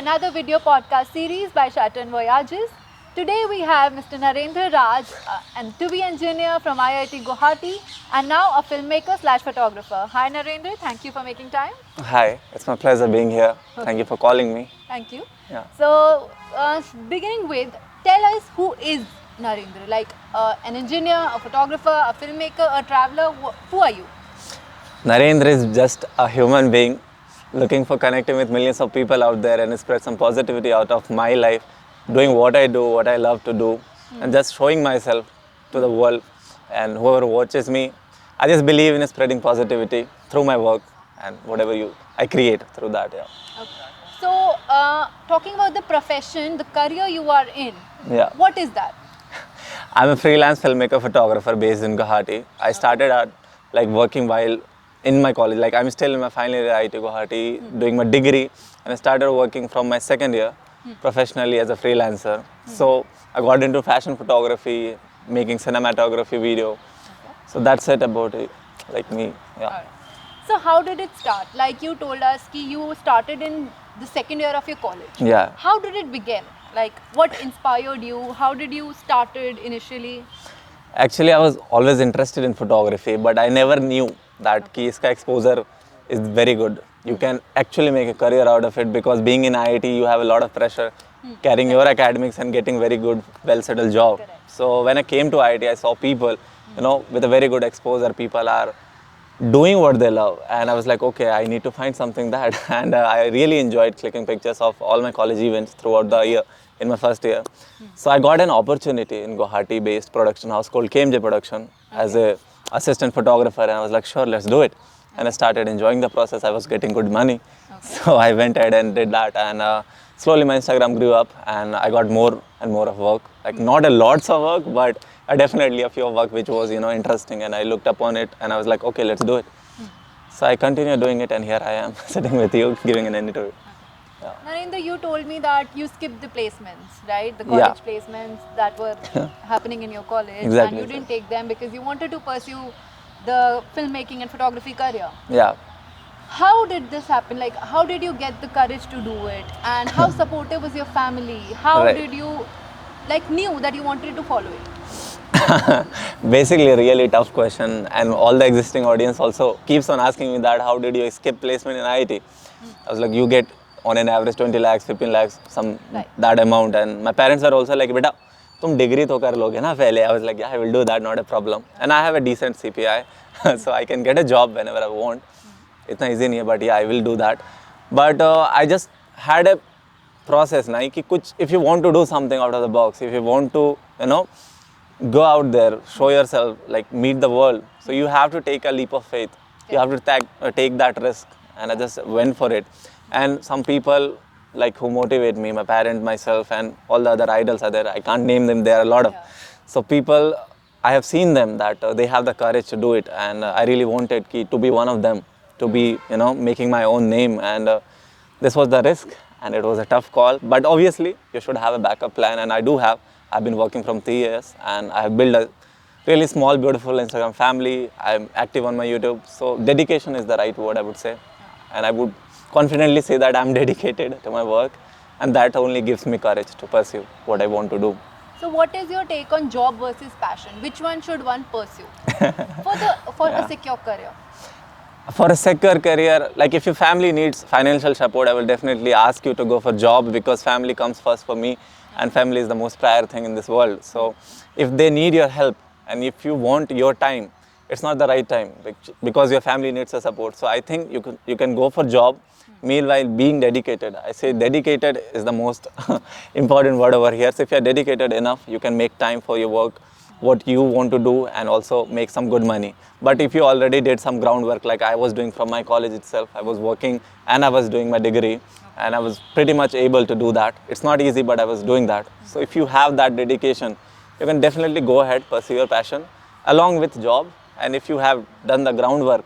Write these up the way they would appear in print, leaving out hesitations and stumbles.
another video podcast series by Saturn Voyages. Today we have Mr. Narendra Raj, an TV engineer from IIT Guwahati and now a filmmaker slash photographer. Hi Narendra, thank you for making time. Hi, it's my pleasure being here. Thank you for calling me. Thank you. Yeah. So, beginning with, tell us who is Narendra? Like an engineer, a photographer, a filmmaker, a traveler, who are you? Narendra is just a human being looking for connecting with millions of people out there and spread some positivity out of my life, doing what I do, what I love to do, and just showing myself to the world. And whoever watches me, I just believe in spreading positivity through my work and whatever I create through that. Yeah. Okay. So, talking about the profession, the career you are in, Yeah. what is that? I'm a freelance filmmaker photographer based in Guwahati. I started out working while in my college. Like I'm still in my final year at IIT Guwahati doing my degree, and I started working from my second year professionally as a freelancer. So I got into fashion photography, making cinematography video. So that's it about it, like me. Yeah. Alright. So, how did it start? Like you told us, ki you started in the second year of your college. Yeah. How did it begin? Like, what inspired you? How did you started initially? Actually, I was always interested in photography, but I never knew that ki iska exposure is very good. You can actually make a career out of it because being in IIT, you have a lot of pressure carrying your academics and getting very good, well-settled job. Correct. So when I came to IIT, I saw people, with a very good exposure. People are doing what they love, and I was like, okay, I need to find something that. And I really enjoyed clicking pictures of all my college events throughout the year in my first year. So I got an opportunity in Guwahati-based production house called KMJ Production as a assistant photographer, and I was like, sure, let's do it. And I started enjoying the process. I was getting good money, so I went ahead and did that. And slowly my Instagram grew up, and I got more and more of work. Like not a lots of work, but definitely a few of work which was interesting, and I looked upon it, and I was like, okay, let's do it. So I continued doing it, and here I am sitting with you, giving an interview. Narendra, you told me that you skipped the placements, right? The college placements that were happening in your college, Exactly, and you didn't take them because you wanted to pursue the filmmaking and photography career. Yeah. How did this happen? Like, how did you get the courage to do it? And how supportive was your family? How Right. did you, knew that you wanted to follow it? Basically a really tough question, and all the existing audience also keeps on asking me that how did you skip placement in IIT? I was like, you get on an average 20 lakhs, 15 lakhs, Right. that amount, and my parents are also like, beta, tum degree to kar loge na pehle. I was like, yeah, I will do that, not a problem. And I have a decent CPI, so I can get a job whenever I want. Itna easy nahi hai, but yeah, I will do that. But I just had a process na ki kuch, if you want to do something out of the box, if you want to, go out there, show yourself, like meet the world. So you have to take a leap of faith. You have to take that risk, and I just went for it. And some people who motivate me, my parents, myself, and all the other idols are there. I can't name them. There are a lot of. So people, I have seen them that they have the courage to do it, and I really wanted to be one of them, to be making my own name. And this was the risk, and it was a tough call. But obviously, you should have a backup plan, and I do have. I've been working from 3 years, and I have built a really small, beautiful Instagram family. I'm active on my YouTube. So dedication is the right word, I would say. And I would confidently say that I'm dedicated to my work, and that only gives me courage to pursue what I want to do. So, what is your take on job versus passion? Which one should one pursue for a secure career? For a secure career, like if your family needs financial support, I will definitely ask you to go for job, because family comes first for me, and family is the most prior thing in this world. So if they need your help, and if you want your time, it's not the right time because your family needs a support. So I think you can go for job, meanwhile being dedicated. I say dedicated is the most important word over here. So if you're dedicated enough, you can make time for your work, what you want to do, and also make some good money. But if you already did some groundwork, like I was doing from my college itself, I was working and I was doing my degree, and I was pretty much able to do that. It's not easy, but I was doing that. So if you have that dedication, you can definitely go ahead, pursue your passion along with job. And if you have done the groundwork,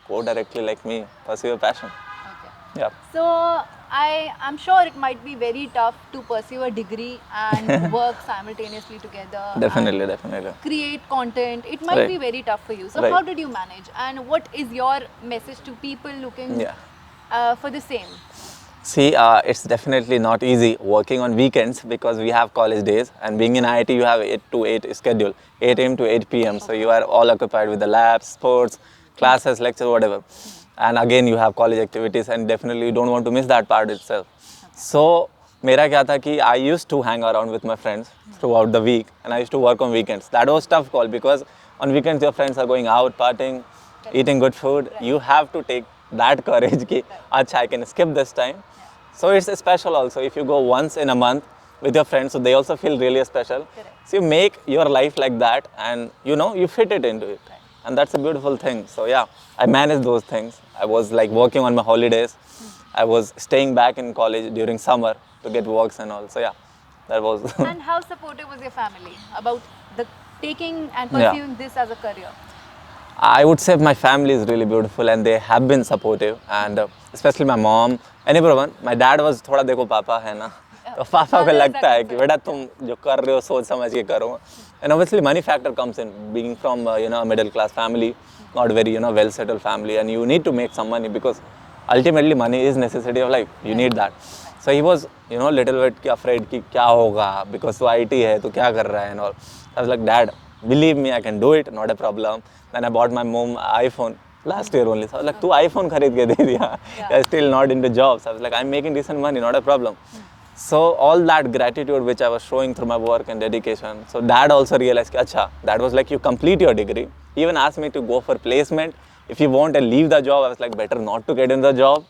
go directly like me, pursue your passion. Okay. Yeah. So, I'm sure it might be very tough to pursue a degree and work simultaneously together. Definitely, definitely. Create content. It might Right. be very tough for you. So, Right. how did you manage? And what is your message to people looking for the same? See, it's definitely not easy working on weekends because we have college days, and being in IIT, you have 8 to 8 schedule, 8 a.m. to 8 p.m. So you are all occupied with the labs, sports, classes, lectures, whatever. And again, you have college activities, and definitely you don't want to miss that part itself. So, मेरा क्या था कि I used to hang around with my friends throughout the week, and I used to work on weekends. That was tough call because on weekends your friends are going out, partying, eating good food. You have to take that courage कि अच्छा I can skip this time. So it's special also if you go once in a month with your friends, so they also feel really special. So you make your life like that, and you fit it into it, and that's a beautiful thing. So yeah, I managed those things. I was like working on my holidays. I was staying back in college during summer to get works and all. So yeah, that was. And how supportive was your family about the taking and Yeah. pursuing this as a career? I would say my family is really beautiful and they have been supportive, and especially my mom and everyone. My dad was थोड़ा देखो पापा है ना, तो पापा को लगता है कि बेटा तुम जो कर रहे हो सोच समझ के करो. And obviously money factor comes in. Being from a middle class family, not very well settled family, and you need to make some money because ultimately money is necessity of life. You need that. So he was little bit afraid कि क्या होगा because तो IT है तो क्या कर रहा है and all. I was like, Dad, believe me, I can do it, not a problem. Then I bought my mom iPhone last year only. So I was like, तू iPhone खरीद के दे दिया. You're still not into jobs. I was like, I'm making decent money, not a problem. So all that gratitude which I was showing through my work and dedication. So dad also realized कि अच्छा, that was like you complete your degree. He even asked me to go for placement. If you want to leave the job, I was like, better not to get in the job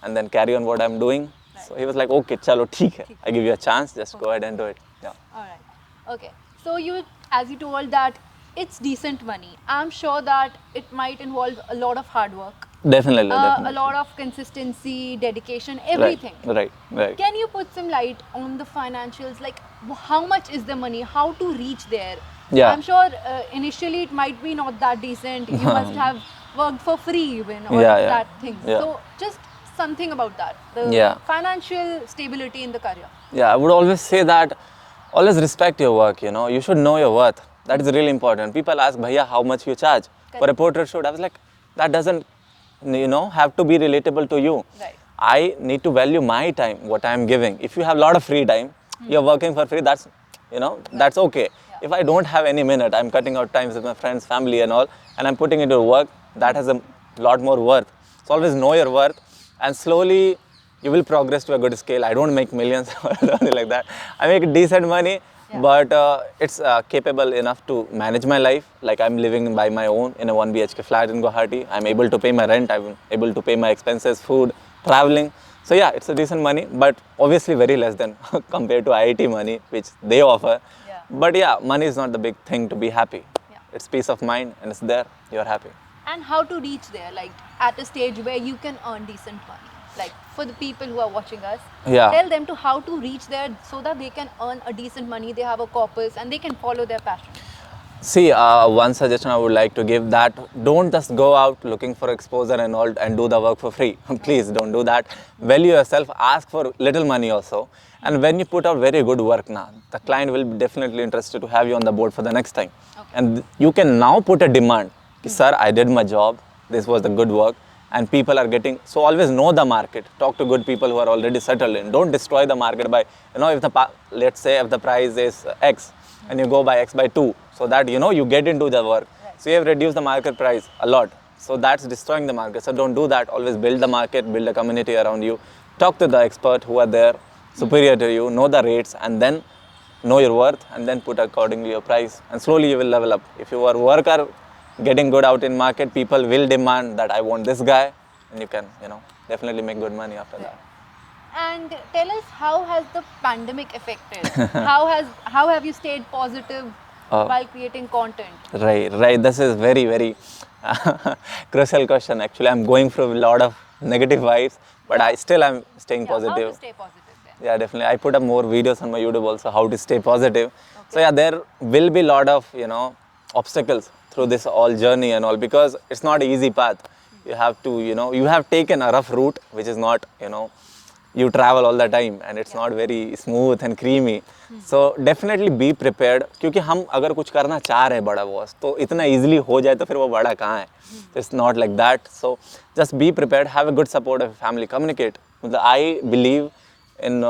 and then carry on what I'm doing. So he was like, okay, chalo, ठीक है. I give you a chance, just go ahead and do it. Yeah. All right. Okay. So as you told that it's decent money. I'm sure that it might involve a lot of hard work, Definitely, a definitely. lot of consistency, dedication, everything. Right. Can you put some light on the financials? Like how much is the money? How to reach there? Yeah. I'm sure initially it might be not that decent. You must have worked for free even or Yeah, yeah. that thing. Yeah. So just something about that. The Yeah. financial stability in the career. Yeah, I would always say that always respect your work, you should know your worth. That is really important. People ask, Bhaiya, how much you charge for a portrait shoot? I was like, that doesn't, have to be relatable to you. Right. I need to value my time, what I am giving. If you have a lot of free time, you're working for free, that's, that's okay. If I don't have any minute, I'm cutting out times with my friends, family and all, and I'm putting it to work, that has a lot more worth. So always know your worth, and slowly you will progress to a good scale. I don't make millions or something like that. I make decent money, but it's capable enough to manage my life. Like I'm living by my own in a 1 BHK flat in Guwahati. I'm able to pay my rent. I'm able to pay my expenses, food, traveling. So yeah, it's a decent money, but obviously very less than compared to IIT money, which they offer. Yeah. But yeah, money is not the big thing to be happy. Yeah. It's peace of mind, and it's there. You're happy. And how to reach there, like at a stage where you can earn decent money. Like for the people who are watching us, Yeah. tell them to how to reach there so that they can earn a decent money, they have a corpus and they can follow their passion. See, one suggestion I would like to give that don't just go out looking for exposure and all and do the work for free. Please don't do that. Value yourself, ask for little money also. And when you put out very good work now, the client will be definitely interested to have you on the board for the next time. And you can now put a demand. Sir, I did my job. This was the good work. And people are getting, so always know the market. Talk to good people who are already settled in. Don't destroy the market by, if let's say if the price is X and you go by X by 2, so that, you get into the work. So you have reduced the market price a lot. So that's destroying the market. So don't do that. Always build the market, build a community around you. Talk to the expert who are there, superior to you, know the rates, and then know your worth, and then put accordingly your price. And slowly you will level up. If you are worker, getting good out in market, people will demand that I want this guy, and you can, definitely make good money after that. And tell us, how has the pandemic affected? how have you stayed positive while creating content? Right. This is very, very crucial question. Actually, I'm going through a lot of negative vibes, but I still am staying positive. How to stay positive then? Yeah, definitely. I put up more videos on my YouTube also, how to stay positive. So yeah, there will be a lot of, obstacles through this all journey and all, because it's not an easy path. You have to, you have taken a rough route, which is not, you travel all the time, and it's not very smooth and creamy. So definitely be prepared, क्योंकि हम अगर कुछ करना चाह रहे हैं बड़ा boss, तो इतना easily हो जाए तो फिर वो बड़ा कहाँ है? So it's not like that. So just be prepared, have a good support of family, communicate. I believe in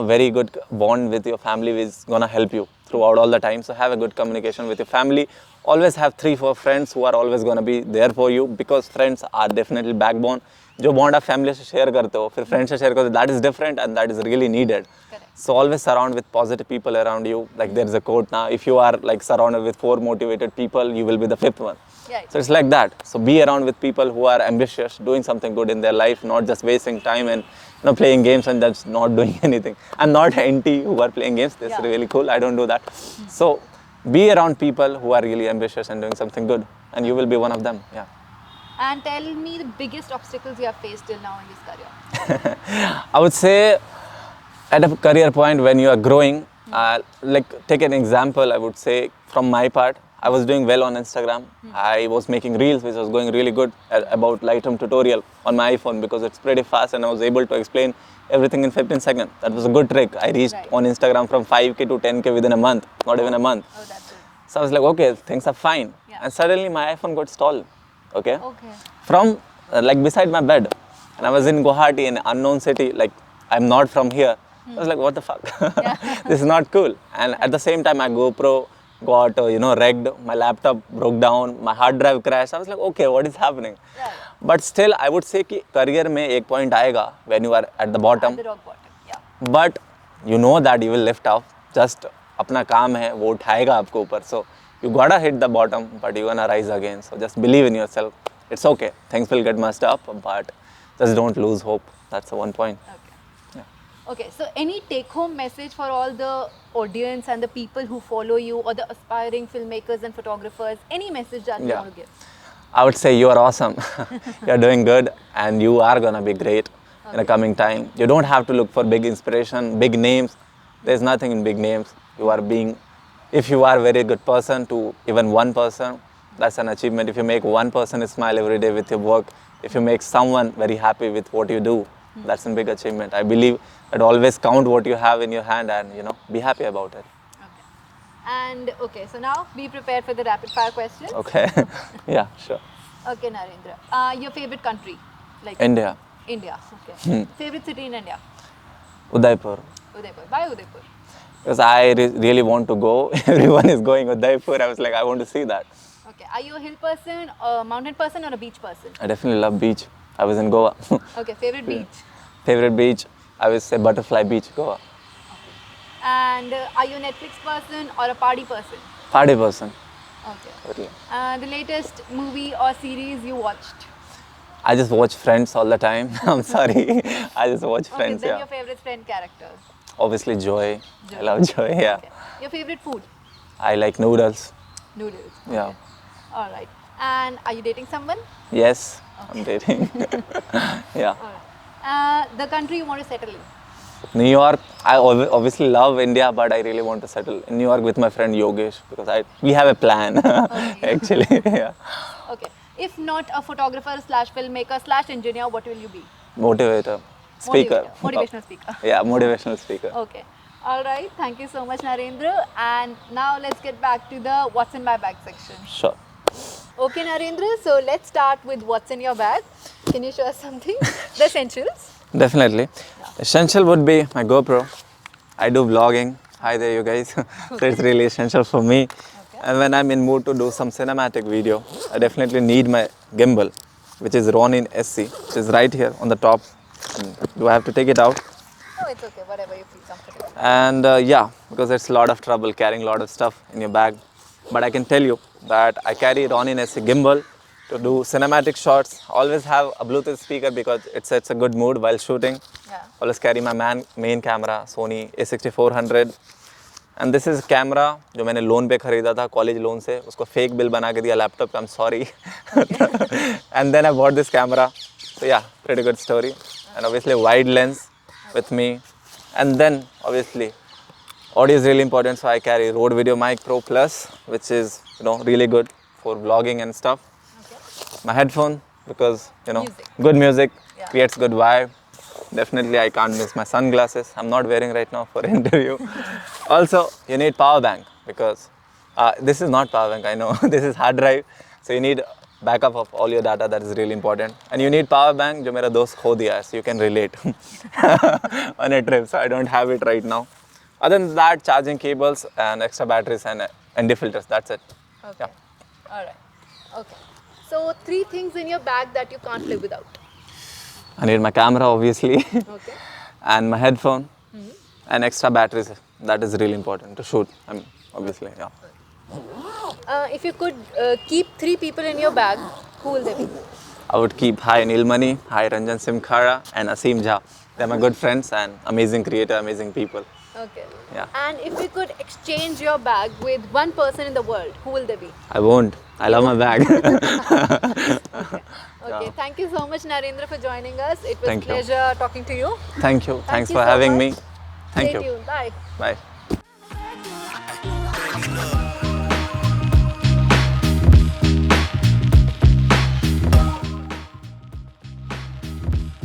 very good bond with your family is gonna help you throughout all the time. So have a good communication with your family. Always have 3-4 friends who are always gonna be there for you, because friends are definitely backbone. जो bond आप family से share करते हो, फिर friends से share करते हो, that is different and that is really needed. Correct. So always surround with positive people around you. Like there is a quote now: if you are like surrounded with 4 motivated people, you will be the 5th one. Right. So it's like that. So be around with people who are ambitious, doing something good in their life, not just wasting time and playing games and just not doing anything. I'm not anti who are playing games. That's Yeah. really cool. I don't do that. So be around people who are really ambitious and doing something good, and you will be one of them. Yeah. And tell me the biggest obstacles you have faced till now in this career. I would say at a career point when you are growing, like take an example, I would say from my part, I was doing well on Instagram. I was making reels which was going really good about Lightroom tutorial on my iPhone, because it's pretty fast and I was able to explain everything in 15 seconds. That was a good trick. I reached Right. on Instagram from 5K to 10K within a month, not even a month. Oh, that's good. So I was like, okay, things are fine. Yeah. And suddenly my iPhone got stalled. Okay. Okay. From like beside my bed, and I was in Guwahati, in an unknown city. Like I'm not from here. I was like, what the fuck? This is not cool. And at the same time, my GoPro got wrecked. My laptop broke down. My hard drive crashed. I was like, okay, what is happening? Right. But still, I would say कि career में एक point आएगा when you are at the bottom. At the rock bottom. Yeah. But you know that you will lift off. Just अपना काम है, वो उठाएगा आपको ऊपर. So you gotta hit the bottom, but you're gonna rise again. So just believe in yourself. It's okay. Things will get messed up, but just don't lose hope. That's the one point. Okay. Okay, so any take-home message for all the audience and the people who follow you, or the aspiring filmmakers and photographers? Any message that you Yeah. want to give? I would say you are awesome. You're doing good, and you are gonna be great in the coming time. You don't have to look for big inspiration, big names. There's nothing in big names. You are being, if you are a very good person to even one person, that's an achievement. If you make one person smile every day with your work, if you make someone very happy with what you do, that's a big achievement. I believe that always count what you have in your hand and be happy about it. Okay. And okay, so now be prepared for the rapid fire questions. Okay. Yeah, sure. Okay, Narendra. Your favorite country? Like India, India. Okay. Favorite city in India? Udaipur. Udaipur. Why Udaipur? Because I really want to go. Everyone is going Udaipur. I was like, I want to see that. Okay. Are you a hill person, a mountain person, or a beach person? I definitely love beach. I was in Goa. Okay. Favorite beach? Favorite beach, I would say Butterfly Beach, Goa. And are you a Netflix person or a party person? Party person. Okay. Totally. The latest movie or series you watched? I just watch Friends all the time. I'm sorry. I just watch Okay, Friends, then yeah. your favorite friend character? Obviously Joy. Joy. I love Joy, yeah. Okay. Your favorite food? I like noodles. Noodles. Yeah. Okay. All right. And are you dating someone? Yes, I'm dating. Yeah. All right. The country you want to settle in? New York, I obviously love India, but I really want to settle in New York with my friend Yogesh, because we have a plan, actually. Yeah. Okay. If not a photographer slash filmmaker slash engineer, what will you be? Motivator. Speaker. Motivational speaker. Yeah, motivational speaker. Okay. All right. Thank you so much, Narendra. And now let's get back to the what's in my bag section. Sure. Okay, Narendra. So let's start with what's in your bag. Can you show us something? The essentials. Definitely. Essential would be my GoPro. I do vlogging. Hi there, you guys. So it's really essential for me. And when I'm in mood to do some cinematic video, I definitely need my gimbal, which is Ronin SC, which is right here on the top. Do I have to take it out? Oh, it's okay. Whatever you feel comfortable. And yeah, because it's a lot of trouble carrying a lot of stuff in your bag. But I can tell you that I carry Ronin SC gimbal to do cinematic shots. Always have a Bluetooth speaker because it sets a good mood while shooting. Yeah. Always carry my main camera, Sony A6400. And this is camera जो मैंने loan पे खरीदा था college loan से, उसको fake bill बना के दिया लैपटॉप पे. I'm sorry. And then I bought this camera. So yeah, pretty good story. And obviously wide lens with me. And then obviously audio is really important, so I carry Rode Video Mic Pro Plus, which is really good for vlogging and stuff. Okay. My headphone, because Music. good music Yeah. creates good vibe. Definitely I can't miss my sunglasses. I'm not wearing right now for interview. Also you need power bank, because this is not power bank, I know. This is hard drive, so you need backup of all your data, that is really important. And you need power bank, जो मेरा दोस्त खो दिया है, so you can relate on a trip. So I don't have it right now. Other than that, charging cables and extra batteries and ND filters. That's it. Okay. Yeah. All right. Okay. So 3 things in your bag that you can't live without. I need my camera, obviously, Okay. and my headphone, and extra batteries. That is really important to shoot. I mean, obviously, yeah. If you could keep 3 people in your bag, who will they be? I would keep Hi Nilmani, Hi Ranjan Simkhara, and Asim Jha. They're my good friends and amazing creator, amazing people. Okay. Yeah. And if you could exchange your bag with one person in the world, who will they be? I won't. I love my bag. Okay. Thank you so much, Narendra, for joining us. It was Thank a you. pleasure talking to you. Thank you. Thanks you for so having much. me. Thank Stay you. tuned. Bye. Bye.